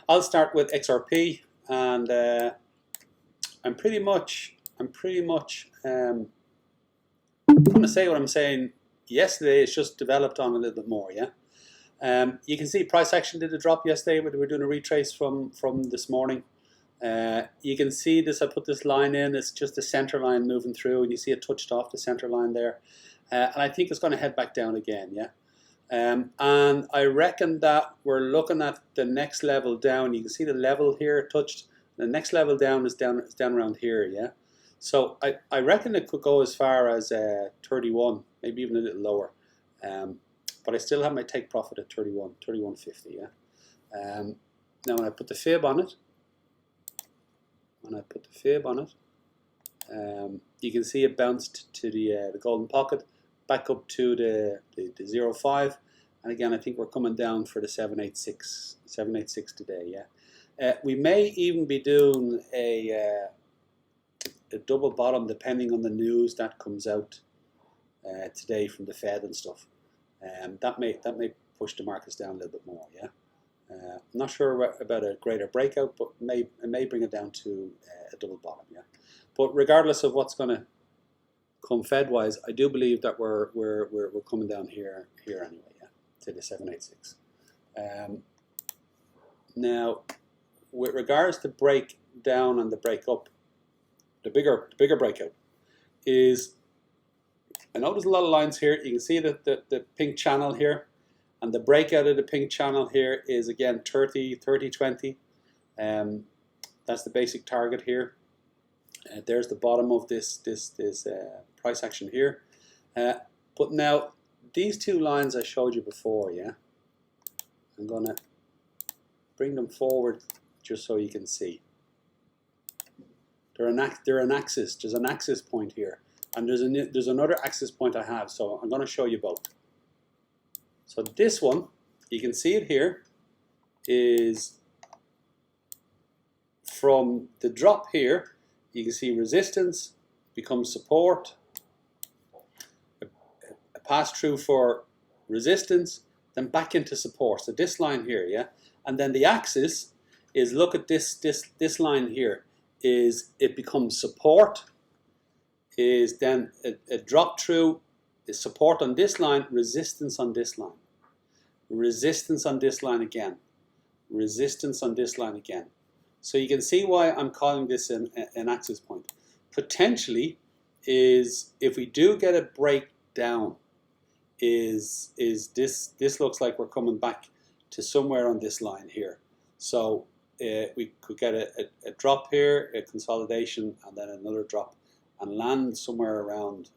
I'll start with XRP, and I'm pretty much going to say what I'm saying yesterday. It's just developed on a little bit more, yeah. You can see price action did a drop yesterday. We're doing a retrace from this morning. You can see this. I put this line in. It's just the center line moving through, and you see it touched off the center line there. And I think it's going to head back down again, yeah. And I reckon that we're looking at the next level down. You can see the level here touched. The next level down is down around here, yeah. So I reckon it could go as far as 31, maybe even a little lower. But I still have my take profit at 31.50, yeah. Now when I put the fib on it, you can see it bounced to the golden pocket, back up to the 0.5, and again I think we're coming down for the 786 today, yeah. We may even be doing a double bottom depending on the news that comes out today from the Fed and stuff. That may push the markets down a little bit more, yeah. I'm not sure about a greater breakout, but it may bring it down to a double bottom, yeah. But regardless of what's going to come Fed-wise, I do believe that we're coming down here anyway, yeah, to the 786. Now, with regards to break down and the break up, the bigger breakout is, I know there's a lot of lines here. You can see that the pink channel here, and the breakout of the pink channel here is again 30-20. That's the basic target here. There's the bottom of this price action here. But now these two lines I showed you before, yeah. I'm gonna bring them forward just so you can see. They're an axis. There's an axis point here, and there's another axis point I have. So I'm going to show you both. So this one, you can see it here, is from the drop here. You can see resistance becomes support, a pass through for resistance, then back into support. So this line here, yeah, and then the axis is, look at this line here. Is it becomes support, is then a drop through, is support on this line, resistance on this line, resistance on this line again, resistance on this line again. So you can see why I'm calling this an axis point. Potentially, is if we do get a breakdown, is this looks like we're coming back to somewhere on this line here. So we could get a drop here, a consolidation, and then another drop, and land somewhere around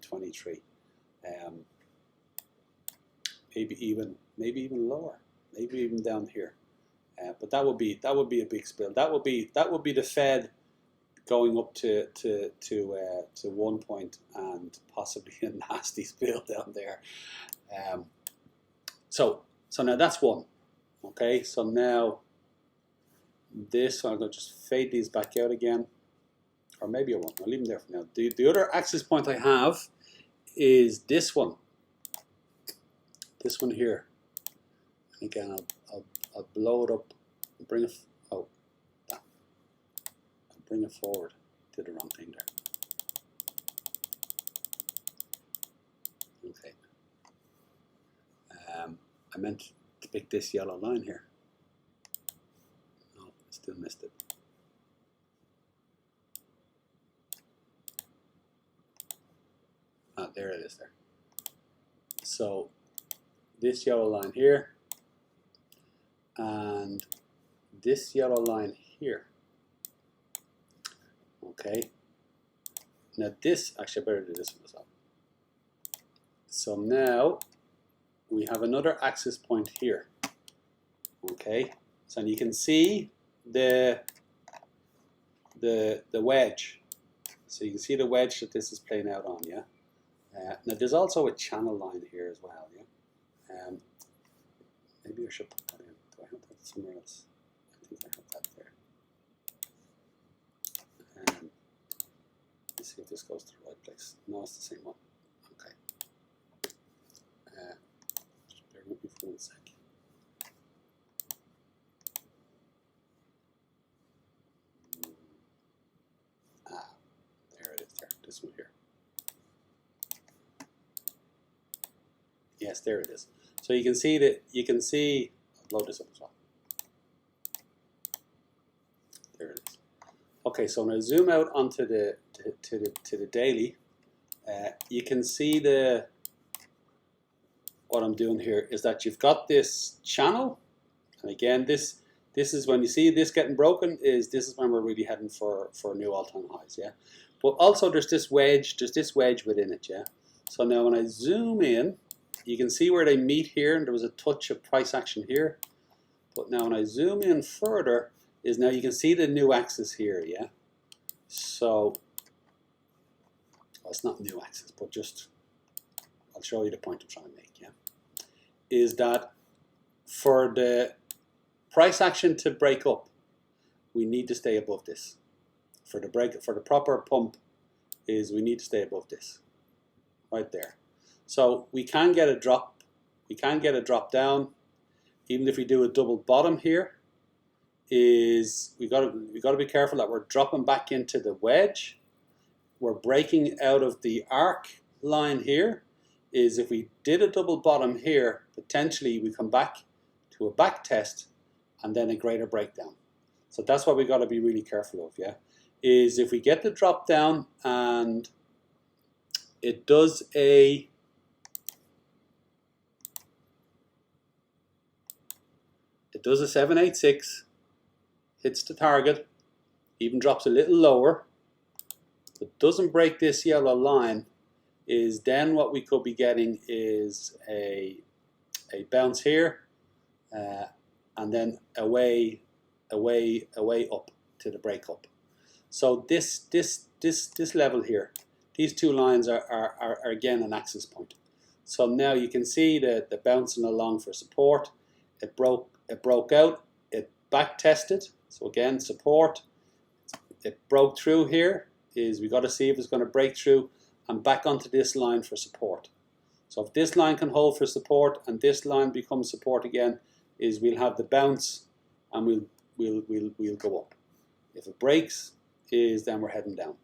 23. Maybe even lower, maybe even down here. But that would be a big spill. That would be the Fed going up to 1 point, and possibly a nasty spill down there. So now that's one. Okay, so now this, I'm going to just fade these back out again, or maybe I won't. I'll leave them there for now. The other axis point I have is this one. This one here. Again, I'll blow it up, bring it. Oh, that. I'll bring it forward. Did the wrong thing there. Okay. I meant to pick this yellow line here. No, I still missed it. Ah, there it is there. So this yellow line here and this yellow line here. Okay. Now this, actually I better do this one as well. So now we have another axis point here. Okay. So you can see the wedge. So you can see the wedge that this is playing out on, yeah. Now there's also a channel line here as well, yeah. Maybe I should put that in. Do I have that somewhere else? I think I have that there. Let's see if this goes to the right place. No, it's the same one. Okay. Just bear with me for 1 sec. this one here. Yes, there it is. So you can see that, I'll load this up as well. There it is. Okay, so when I zoom out onto the daily, you can see what I'm doing here is that you've got this channel, and again, this is when you see this getting broken, this is when we're really heading for new all-time highs, yeah. But also there's this wedge within it, yeah. So now when I zoom in, you can see where they meet here, and there was a touch of price action here. But now when I zoom in further, now you can see the new axis here, yeah. So, well, it's not new axis, but just, I'll show you the point I'm trying to make, yeah. Is that for the price action to break up, we need to stay above this. For the proper pump, we need to stay above this, right there. So we can get a drop. We can get a drop down, even if we do a double bottom here. We got to be careful that we're dropping back into the wedge. We're breaking out of the arc line here. If we did a double bottom here, potentially we come back to a back test and then a greater breakdown. So that's what we got to be really careful of, yeah. If we get the drop down and it does a It does a 786, hits the target, even drops a little lower, but doesn't break this yellow line, then what we could be getting is a bounce here, and then away up to the breakup. So this level here, these two lines are again an axis point. So now you can see the bouncing along for support. It broke out, it back tested. So again, support. It broke through here. We got to see if it's going to break through and back onto this line for support. So if this line can hold for support and this line becomes support again, we'll have the bounce and we'll go up. If it breaks, then we're heading down.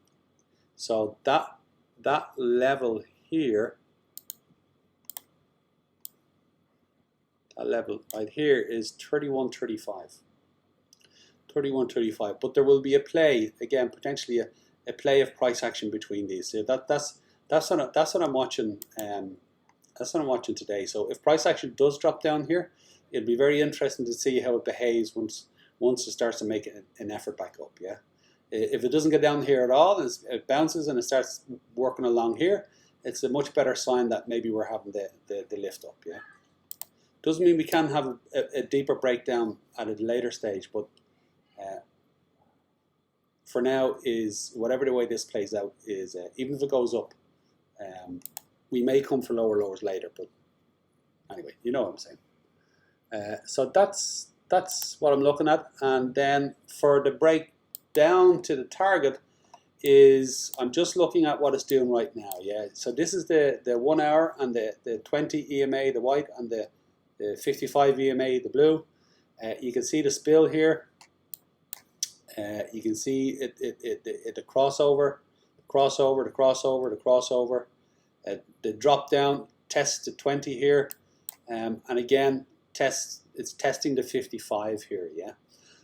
So that level here, that level right here is 31.35. 31.35. But there will be a play again, potentially a play of price action between these. So that's what I'm watching. That's what I'm watching today. So if price action does drop down here, it'll be very interesting to see how it behaves once it starts to make an effort back up. Yeah. If it doesn't get down here at all, and it bounces and it starts working along here, it's a much better sign that maybe we're having the lift up. Yeah. Doesn't mean we can't have a deeper breakdown at a later stage, but for now, whatever the way this plays out even if it goes up, we may come for lower lows later. But anyway, you know what I'm saying. So that's what I'm looking at, and then for the break down to the target I'm just looking at what it's doing right now. Yeah. So this is the 1 hour and the 20 EMA, the white, and the 55 EMA, the blue. You can see the spill here. You can see the crossover, the crossover. The drop down tests the 20 here, and again it's testing the 55 here. Yeah.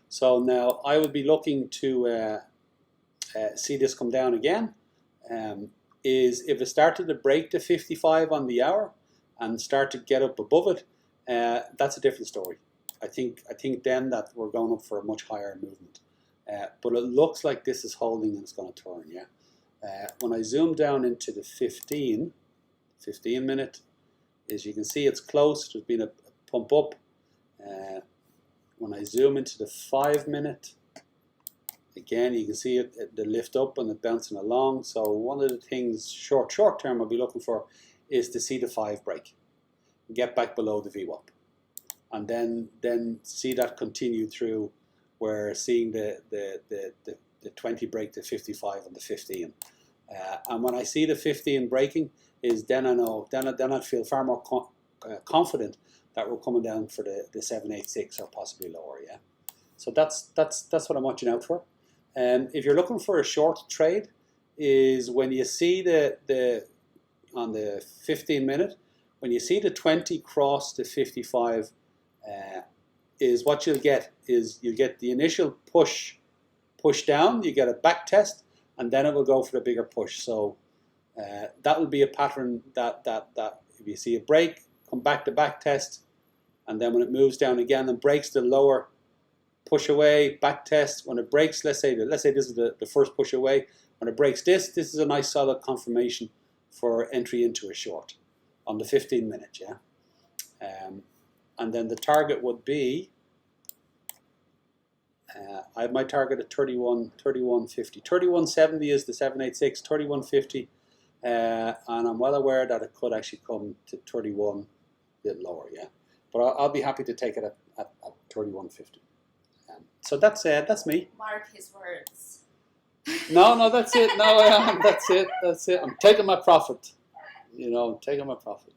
So now I would be looking to see this come down again. If it started to break the 55 on the hour and start to get up above it, that's a different story. I think then that we're going up for a much higher movement. But it looks like this is holding and it's going to turn. Yeah. When I zoom down into the 15 minute, as you can see, it's close. There's been a pump up. When I zoom into the 5 minute, again you can see the lift up and it bouncing along. So one of the things short term I'll be looking for is to see the 5 break, get back below the VWAP, and then see that continue through. We're seeing the 20 break the 55 and the 15. And when I see the 15 breaking, then I know, then I'd feel far more confident that we're coming down for the 786 or possibly lower. Yeah. So that's what I'm watching out for. If you're looking for a short trade, is when you see on the 15 minute, when you see the 20 cross the 55, is what you'll get is you get the initial push down, you get a back test, and then it will go for the bigger push. So that will be a pattern that if you see a break, come back to back test, and then when it moves down again and breaks the lower, push away, back test. When it breaks, let's say this is the first push away. When it breaks this is a nice solid confirmation for entry into a short on the 15 minute, yeah. And then the target would be, I have my target at 31.50. 31.70 is the 786, 31.50, and I'm well aware that it could actually come to 31 a bit lower, yeah. But I'll be happy to take it at 31.50. So that's me. Mark his words. No, that's it. No, that's it. I'm taking my profit. I'm taking my profit.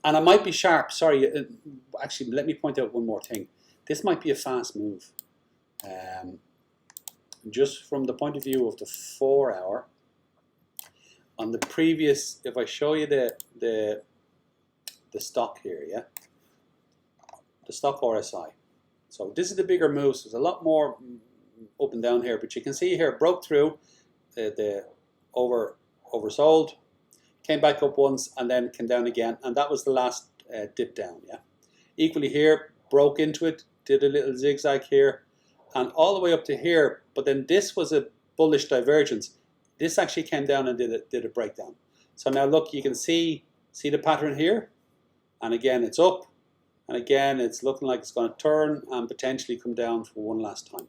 And I might be sharp. Sorry. Actually, let me point out one more thing. This might be a fast move. Just from the point of view of the 4 hour. On the previous, if I show you the stock here, yeah, the stock RSI. So this is the bigger moves. There's a lot more up and down here, but you can see here it broke through the oversold, came back up once, and then came down again, and that was the last dip down. Yeah. Equally here, broke into it, did a little zigzag here, and all the way up to here. But then this was a bullish divergence. This actually came down and did a breakdown. So now look, you can see the pattern here, and again it's up, and again it's looking like it's going to turn and potentially come down for one last time.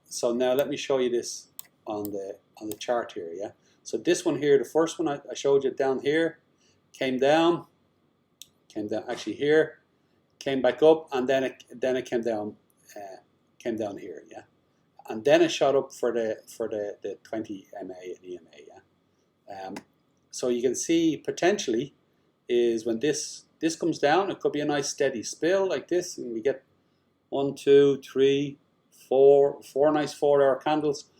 So now let me show you this on the chart here. Yeah. So this one here, the first one I showed you down here, came down actually here, came back up, and then it came down here. Yeah. And then it shot up for the 20 MA and EMA. Yeah. So you can see potentially is when this comes down, it could be a nice steady spill like this, and we get 1, 2, 3, 4 nice 4 hour candles,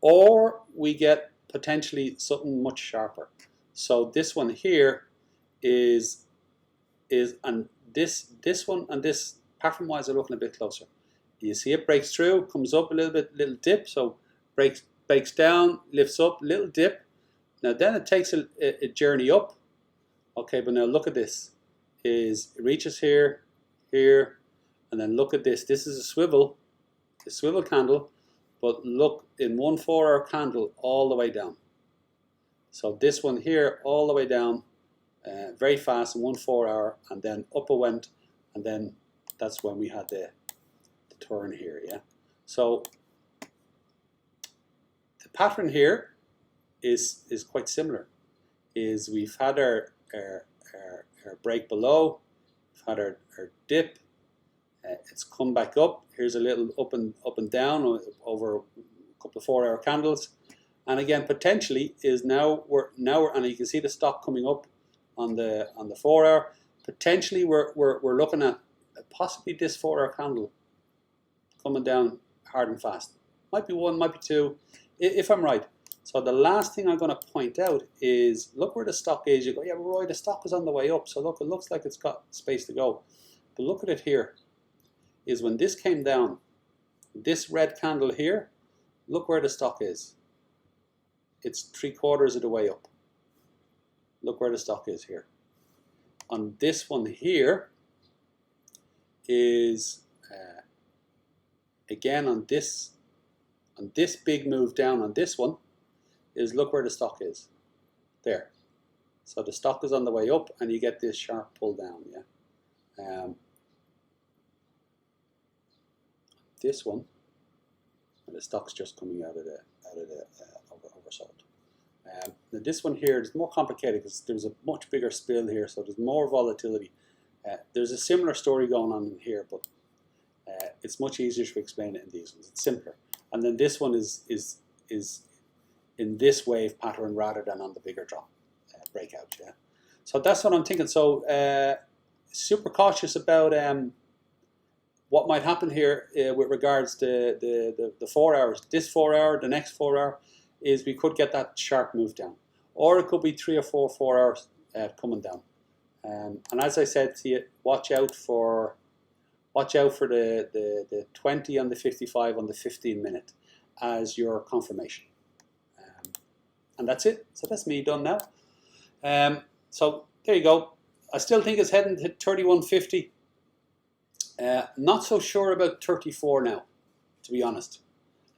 or we get potentially something much sharper. So this one here is and this one and this pattern wise are looking a bit closer. You see it breaks through, comes up a little dip, so breaks down, lifts up, little dip. Now then it takes a journey up. Okay, but now look at this. It reaches here, and then look at this. This is a swivel candle, but look in 1 4 hour candle all the way down. So this one here all the way down, very fast in 1 4 hour, and then up it went, and then that's when we had the turn here. Yeah. So the pattern here is quite similar. We've had our break below, we've had our dip. It's come back up. Here's a little up and down over a couple of 4 hour candles, and again potentially is now we're and you can see the stock coming up on the 4 hour. Potentially we're looking at possibly this 4 hour candle coming down hard and fast. Might be 1, might be 2, if I'm right. So the last thing I'm going to point out is look where the stock is. You go, yeah, Roy, the stock is on the way up. So look, it looks like it's got space to go. But look at it here. Is when this came down, this red candle here, look where the stock is. It's 3/4 of the way up. Look where the stock is here. On this one here is again on this big move down on this one is look where the stock is. There. So the stock is on the way up, and you get this sharp pull down. Yeah. This one, and the stock's just coming out of the oversold. Now this one here is more complicated because there's a much bigger spill here, so there's more volatility. There's a similar story going on in here, but it's much easier to explain it in these ones. It's simpler. And then this one is in this wave pattern rather than on the bigger drop breakout. Yeah. So that's what I'm thinking. So super cautious about what might happen here with regards to the 4 hours, this 4 hour, the next 4 hour, is we could get that sharp move down, or it could be 3 or 4 hours coming down. And as I said to you, watch out for the 20 on the 55 on the 15 minute as your confirmation. And that's it. So that's me done now. So there you go. I still think it's heading to 31.50. Not so sure about 34 now, to be honest.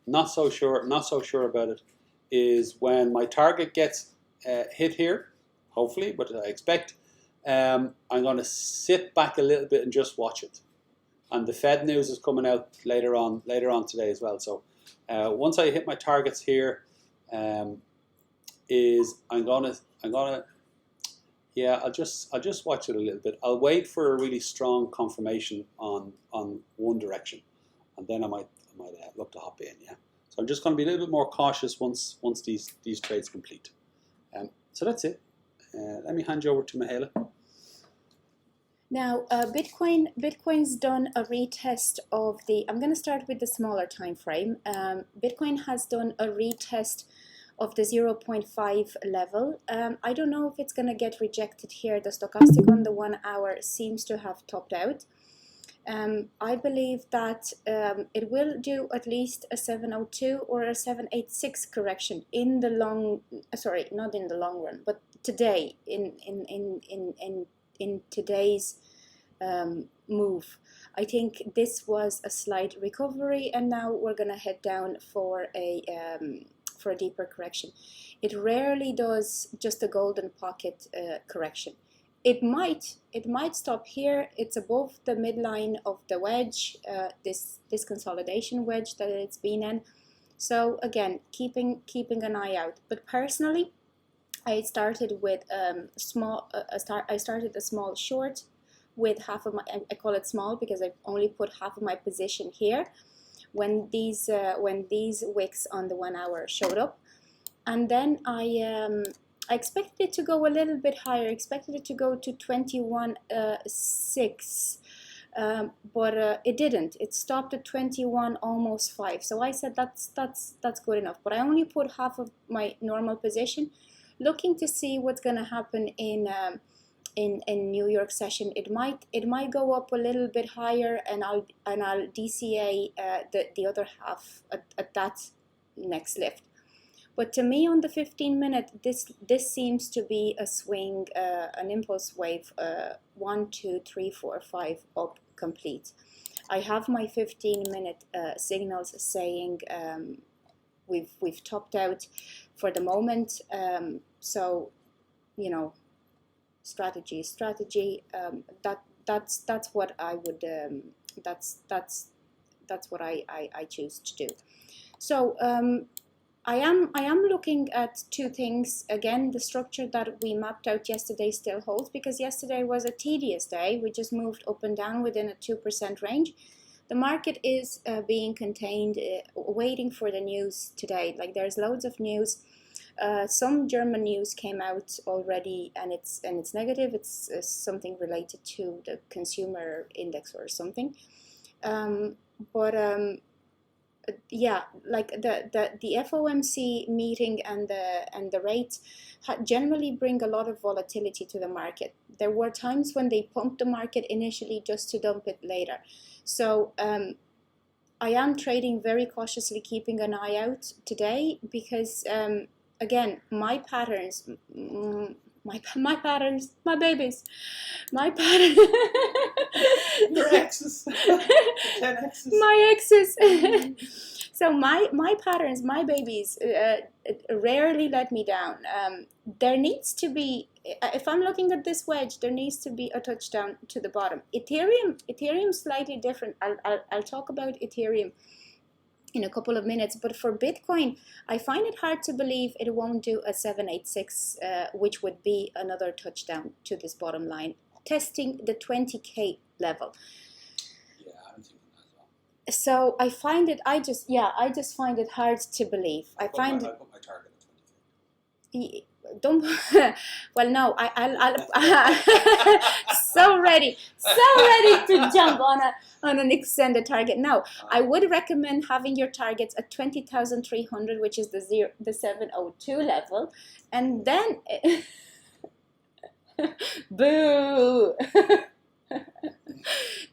Not so sure about it. Is when my target gets hit here, hopefully, but I expect, I'm going to sit back a little bit and just watch it. And the Fed news is coming out later on today as well. So once I hit my targets here, I'll just watch it a little bit. I'll wait for a really strong confirmation on one direction, and then I might look to hop in. Yeah. So I'm just going to be a little bit more cautious once these trades complete. So that's it. Let me hand you over to Mihaela. Now, Bitcoin's done a retest of the. I'm going to start with the smaller time frame. Bitcoin has done a retest of the 0.5 level. I don't know if it's going to get rejected here. The stochastic on the 1 hour seems to have topped out. I believe that it will do at least a 702 or a 786 correction in the long. Sorry, not in the long run, but today in today's move. I think this was a slight recovery, and now we're gonna head down for a deeper correction. It rarely does just a golden pocket correction. It might stop here. It's above the midline of the wedge, this consolidation wedge that it's been in. So again, keeping an eye out. But personally, I started with I started a small short with half of my. I call it small because I only put half of my position here when these wicks on the 1 hour showed up, and then I expected it to go a little bit higher. I expected it to go to 21.6. But it didn't. It stopped at 21, almost 5. So I said that's good enough. But I only put half of my normal position, looking to see what's going to happen in New York session. It might go up a little bit higher, and I'll DCA the other half at that next lift. But to me, on the 15-minute, this seems to be a swing, an impulse wave, 1, 2, 3, 4, 5 up complete. I have my 15-minute signals saying we've topped out for the moment. So, you know, strategy. That's what I would. That's what I choose to do. So. I am looking at two things. Again, the structure that we mapped out yesterday still holds, because yesterday was a tedious day. We just moved up and down within a 2% range. The market is being contained, waiting for the news today. Like, there's loads of news. Some German news came out already, and it's negative. It's something related to the consumer index or something. Yeah, like the FOMC meeting and the rates generally bring a lot of volatility to the market. There were times when they pumped the market initially just to dump it later. So I am trading very cautiously, keeping an eye out today, because again, my patterns. My patterns, my babies, my patterns. Your exes. 10 exes. My exes. So my patterns, my babies, rarely let me down. There needs to be, if I'm looking at this wedge, there needs to be a touchdown to the bottom. Ethereum slightly different. I'll talk about Ethereum in a couple of minutes, but for Bitcoin, I find it hard to believe it won't do a 786, which would be another touchdown to this bottom line, testing the 20K level. Yeah, I'm thinking that as well. So I find it, I just find it hard to believe. I put my target at 20K. don't. Well, no, I'll so ready to jump on an extended target. No, I would recommend having your targets at 20,300, which is the 702 level, and then boo.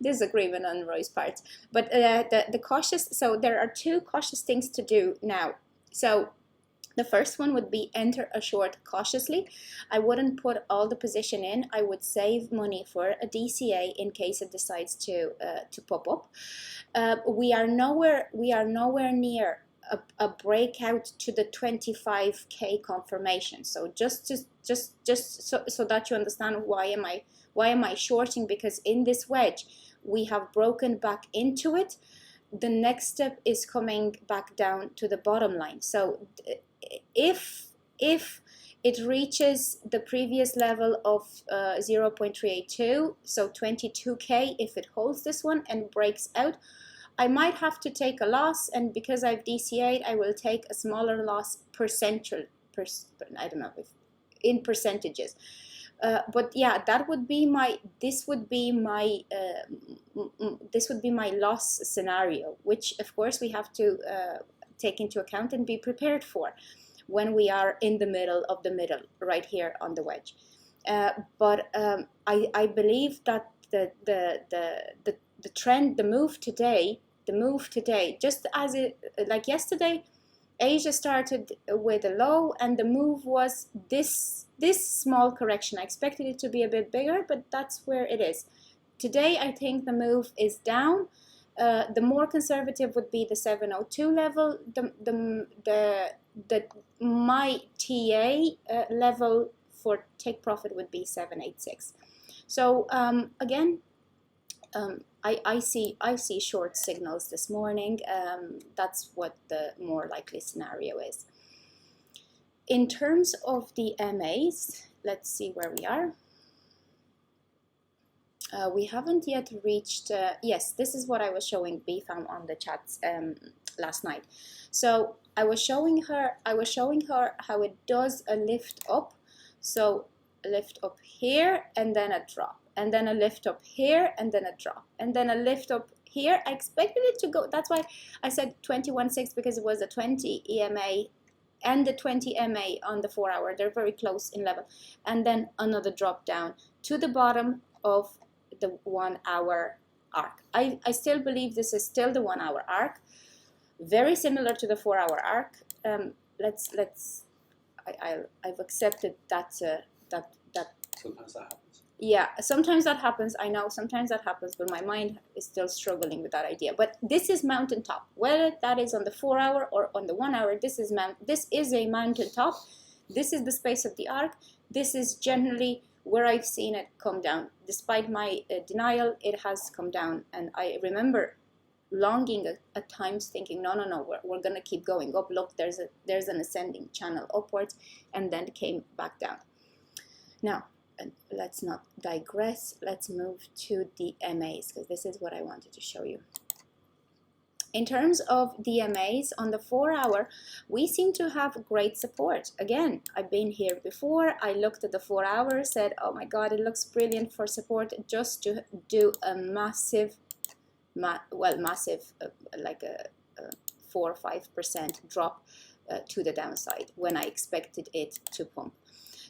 Disagreement on Roy's part, but the cautious. So there are two cautious things to do now. So the first one would be enter a short cautiously. I wouldn't put all the position in. I would save money for a DCA in case it decides to pop up. We are nowhere near a breakout to the 25K confirmation. So just so that you understand why am I shorting, because in this wedge we have broken back into it. The next step is coming back down to the bottom line. So if it reaches the previous level of 0.382, so 22K, if it holds this one and breaks out, I might have to take a loss, and because I've DCA'd, I will take a smaller loss I don't know if in percentages. But yeah, that would be this would be my loss scenario, which of course we have to take into account and be prepared for when we are in the middle of the middle right here on the wedge. But I believe that the trend, the move today, just as it like yesterday, Asia started with a low, and the move was this small correction. I expected it to be a bit bigger, but that's where it is. Today, I think the move is down. The more conservative would be the 702 level. My TA level for take profit would be 786. So again, I see short signals this morning. That's what the more likely scenario is. In terms of the MAs, let's see where we are. We haven't yet reached, yes, this is what I was showing BFAM on the chats last night. So I was showing her how it does a lift up. So a lift up here and then a drop, and then a lift up here and then a drop, and then a lift up here. I expected it to go, that's why I said 21.6, because it was a 20 EMA and the 20 MA on the 4 hour. They're very close in level. And then another drop down to the bottom of the 1 hour arc. I still believe this is still the 1 hour arc, very similar to the 4 hour arc. I've accepted that Sometimes that happens. Yeah, sometimes that happens. I know sometimes that happens, but my mind is still struggling with that idea. But this is mountaintop, whether that is on the 4 hour or on the 1 hour. This is a mountaintop. This is the space of the arc. This is generally where I've seen it come down. Despite my denial, it has come down, and I remember longing at times, thinking, no, we're gonna keep going up. Look, there's an ascending channel upwards, and then came back down. Now, let's not digress. Let's move to the MAs, because this is what I wanted to show you. In terms of the MAs on the 4 hour, we seem to have great support. Again, I've been here before. I looked at the 4 hour, said, oh my God, it looks brilliant for support, just to do a massive, like a 4 or 5% drop to the downside when I expected it to pump.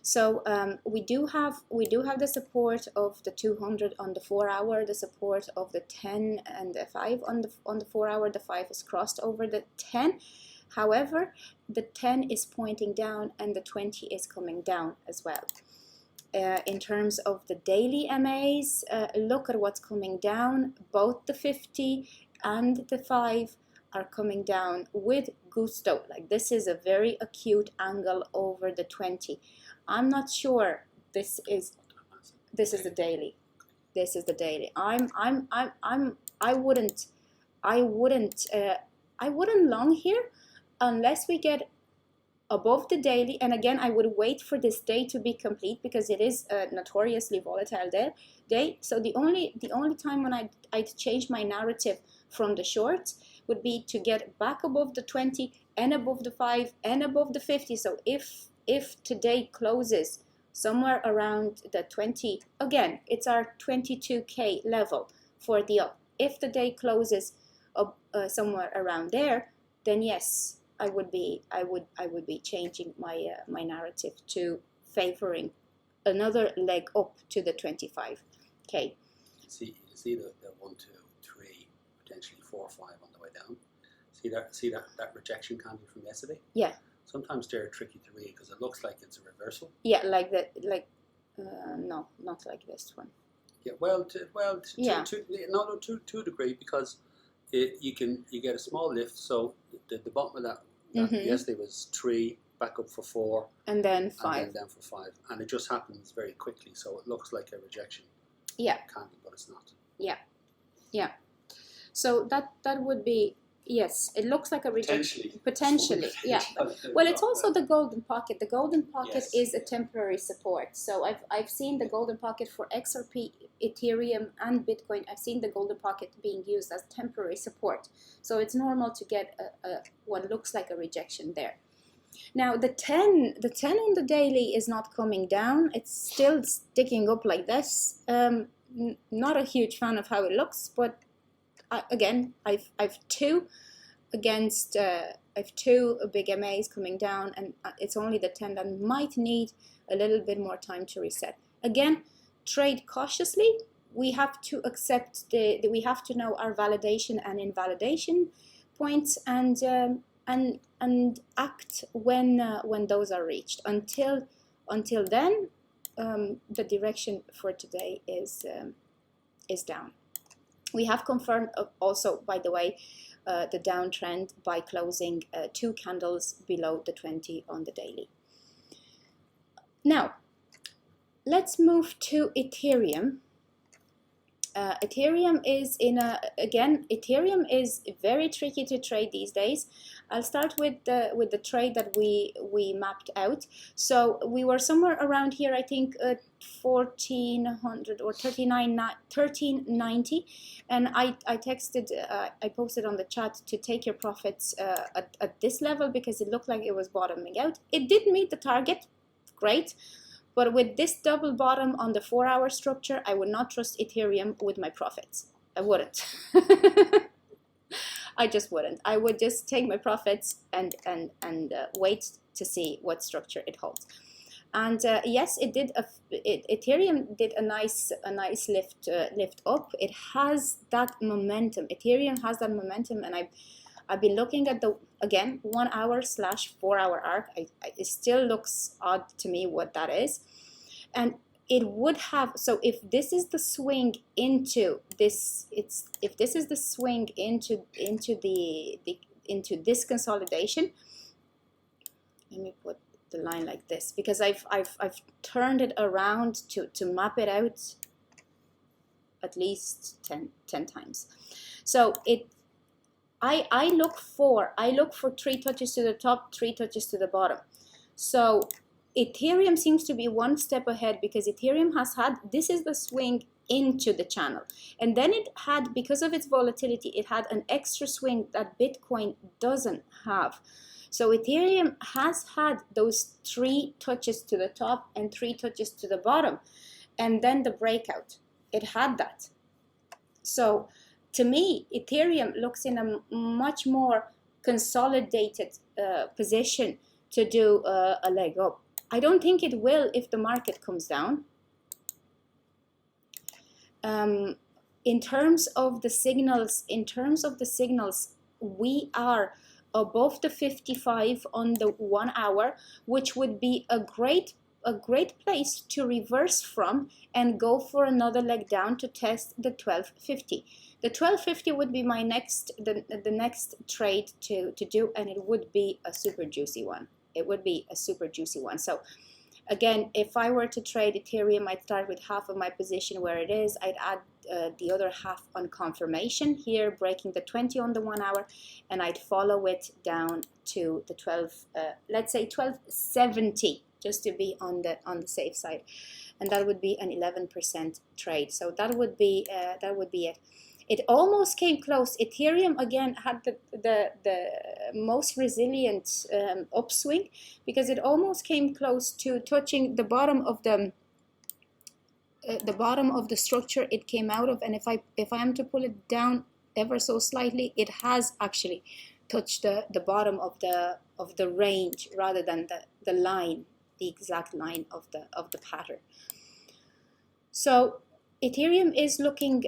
So we do have the support of the 200 on the 4 hour, the support of the 10 and the 5 on the 4 hour. The 5 is crossed over the 10. However, the 10 is pointing down and the 20 is coming down as well. In terms of the daily MAs, look at what's coming down. Both the 50 and the 5 are coming down with gusto. Like, this is a very acute angle over the 20. I'm not sure this is the daily. This is the daily. I wouldn't long here unless we get above the daily. And again, I would wait for this day to be complete, because it is a notoriously volatile day. So the only time when I'd change my narrative from the shorts would be to get back above the 20 and above the 5 and above the 50. So if if today closes somewhere around the 20, again, it's our 22K level for the up. If the day closes somewhere around there, then yes, I would be changing my narrative to favoring another leg up to the 25K. See the 1, 2, 3, potentially 4, 5 on the way down. See that rejection candle from yesterday? Yeah. Sometimes they're tricky to read because it looks like it's a reversal. Yeah, like that. No, not like this one. Yeah, to a degree, because you get a small lift. So the bottom of that yesterday was 3, back up for 4, and then 5, and then down for 5, and it just happens very quickly. So it looks like a rejection. Yeah. Candle, but it's not. Yeah, yeah. So that would be, yes. It looks like a rejection. Potentially, yeah. Well, it's also the golden pocket. The golden pocket is a temporary support. So I've seen the golden pocket for XRP, Ethereum, and Bitcoin. I've seen the golden pocket being used as temporary support. So it's normal to get what looks like a rejection there. Now the 10 on the daily is not coming down. It's still sticking up like this. Not a huge fan of how it looks, but again, I've two against. I've 2 big MAs coming down, and it's only the 10 that might need a little bit more time to reset. Again, trade cautiously. We have to accept we have to know our validation and invalidation points, and act when those are reached. Until then, the direction for today is down. We have confirmed also, by the way, the downtrend by closing 2 candles below the 20 on the daily. Now, let's move to Ethereum. Ethereum is Ethereum is very tricky to trade these days. I'll start with the trade that we mapped out. So we were somewhere around here, I think 1400 or 1390, and I texted, I posted on the chat to take your profits at this level because it looked like it was bottoming out. It did meet the target, great. But with this double bottom on the 4-hour structure, I would not trust Ethereum with my profits. I wouldn't. I just wouldn't. I would just take my profits and wait to see what structure it holds. And yes, it did. Ethereum did a nice lift up. It has that momentum. Ethereum has that momentum, and I've been looking at the, again, 1-hour/4-hour arc. It still looks odd to me what that is. And it would have, so if this is the swing into this, if this is the swing into this consolidation, let me put the line like this, because I've turned it around to map it out at least 10 times. So I look for 3 touches to the top, 3 touches to the bottom. So Ethereum seems to be one step ahead because Ethereum has had, this is the swing into the channel. And then it had, because of its volatility, it had an extra swing that Bitcoin doesn't have. So Ethereum has had those 3 touches to the top and 3 touches to the bottom. And then the breakout, it had that. So to me, Ethereum looks in a much more consolidated position to do a leg up. I don't think it will if the market comes down. In terms of the signals, we are above the 55 on the 1 hour, which would be a great place to reverse from and go for another leg down to test the 1250. The 1250 would be my next the next trade to do, and it would be a super juicy one. It would be a super juicy one. So again, if I were to trade Ethereum, I'd start with half of my position where it is. I'd add the other half on confirmation here, breaking the 20 on the 1 hour, and I'd follow it down to the 1270, just to be on the safe side, and that would be an 11% trade. So that would be it. It almost came close. Ethereum again had the most resilient upswing, because it almost came close to touching the bottom of the structure it came out of. And if I am to pull it down ever so slightly, it has actually touched the bottom of the range rather than the line, the exact line of the pattern. So Ethereum is looking,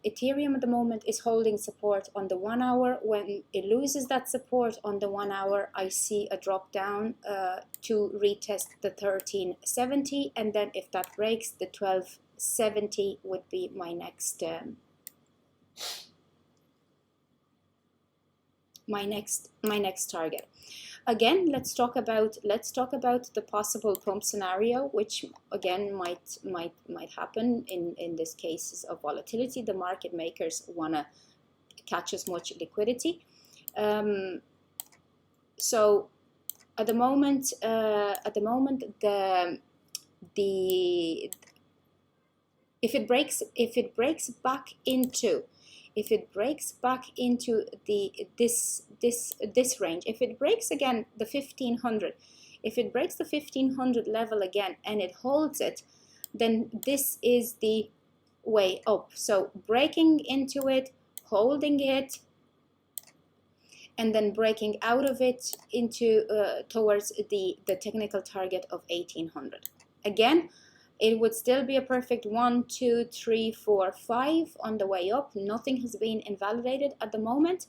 Ethereum at the moment is holding support on the 1 hour. When it loses that support on the 1 hour, I see a drop down to retest the 1370, and then if that breaks, the 1270 would be my next target. Again, let's talk about the possible pump scenario, which again might happen in this cases of volatility. The market makers want to catch as much liquidity. So at the moment, if it breaks back into this range, if it breaks again the 1500, if it breaks the 1500 level again and it holds it, then this is the way up. So breaking into it, holding it, and then breaking out of it into towards the technical target of 1800. Again, it would still be a perfect 1, 2, 3, 4, 5 on the way up. Nothing has been invalidated at the moment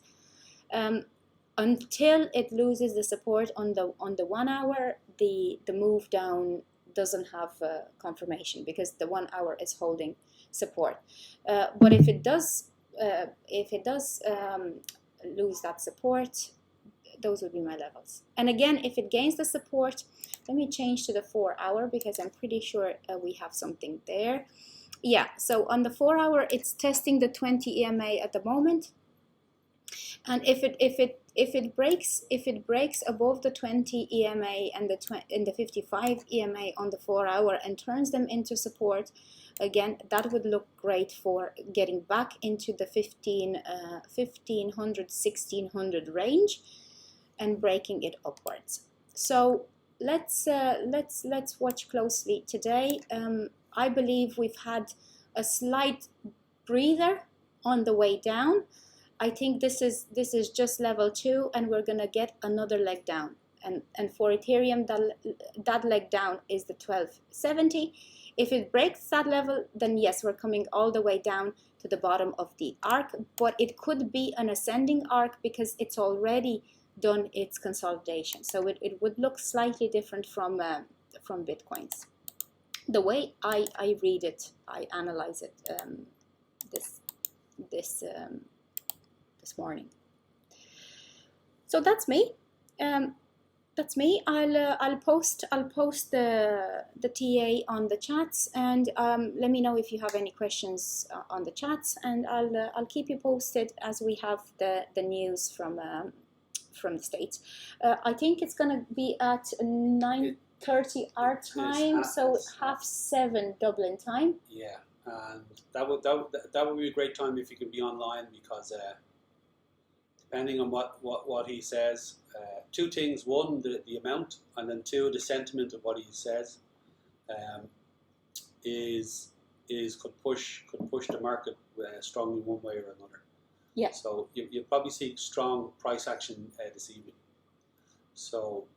until it loses the support on the 1 hour. The move down doesn't have confirmation, because the 1 hour is holding support. But if it does lose that support, those would be my levels. And again, if it gains the support, let me change to the 4 hour, because I'm pretty sure we have something there. Yeah, so on the 4 hour, it's testing the 20 EMA at the moment. And if it breaks above the 20 EMA and the 55 EMA on the 4 hour and turns them into support, again, that would look great for getting back into the 1500, 1600 range and breaking it upwards. So let's watch closely today. I believe we've had a slight breather on the way down. I think this is just level 2, and we're gonna get another leg down. And for Ethereum, that leg down is the 1270. If it breaks that level, then yes, we're coming all the way down to the bottom of the arc. But it could be an ascending arc, because it's already done its consolidation. So it would look slightly different from Bitcoin's. The way I read it, I analyze it this morning. So that's me. That's me. I'll post the TA on the chats, and let me know if you have any questions on the chats, and I'll keep you posted as we have the news from the States. I think it's gonna be at 9:30 our time, so 7:30 Dublin time. Yeah, and that would be a great time if you could be online, because depending on what he says, two things: one, the amount, and then two, the sentiment of what he says, could push the market strongly one way or another. Yeah. So you'll probably see strong price action this evening. So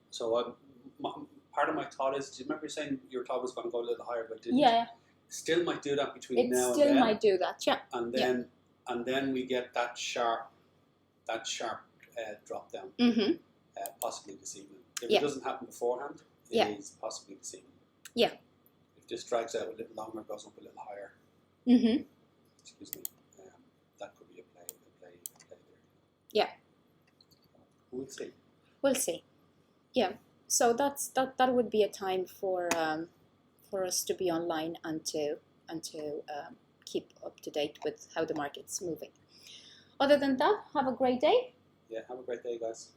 part of my thought is, do you remember saying your thought was going to go a little higher, but didn't? Yeah. Still might do that between now and then. It still might do that, yeah. And then we get that sharp drop down, possibly this evening. If it doesn't happen beforehand, it is possibly this evening. Yeah. If this drags out a little longer, goes up a little higher. Excuse me. That could be a play there. Yeah. We'll see. We'll see. Yeah. So that would be a time for us to be online and to keep up to date with how the market's moving. Other than that, have a great day. Yeah, have a great day, guys.